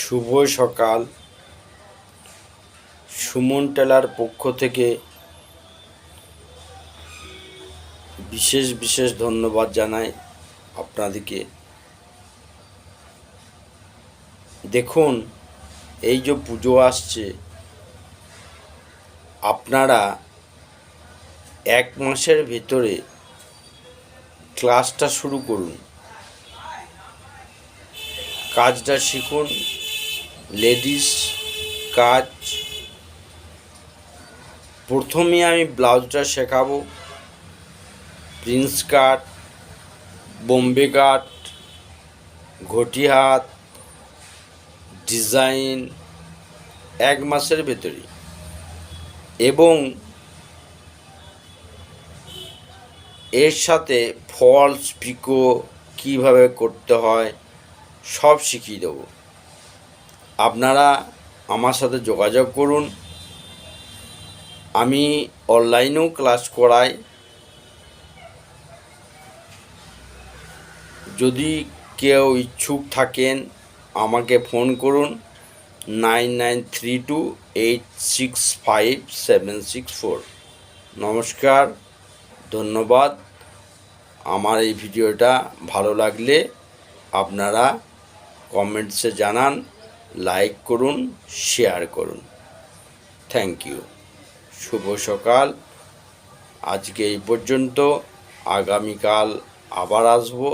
শুভ সকাল। সুমন টেলার পক্ষ থেকে বিশেষ ধন্যবাদ জানাই আপনাদেরকে। দেখুন, এই যে পুজো আসছে, আপনারা 1 মাসের ভিতরে ক্লাসটা শুরু করুন, কাজটা শিখুন। লেডিস কাজ প্রথমে আমি ব্লাউজটা শেখাবো, প্রিন্স কাট, বোম্বে কাট, ঘটি হাত, ডিজাইন 1 মাসের ভেতরে, এবং এর সাথে ফলস পিকো কীভাবে করতে হয় সব শিখিয়ে দেবো। আপনারা আমার সাথে যোগাযোগ করুন। আমি অনলাইনেও ক্লাস করাই। যদি কেউ ইচ্ছুক থাকেন আমাকে ফোন করুন 9932865764। নমস্কার, ধন্যবাদ। আমার এই ভিডিওটা ভালো লাগলে আপনারা কমেন্টসে জানান, লাইক করুন, শেয়ার করুন। Thank you. শুভ সকাল। আজকে এই পর্যন্ত। আগামীকাল আবার আসবো।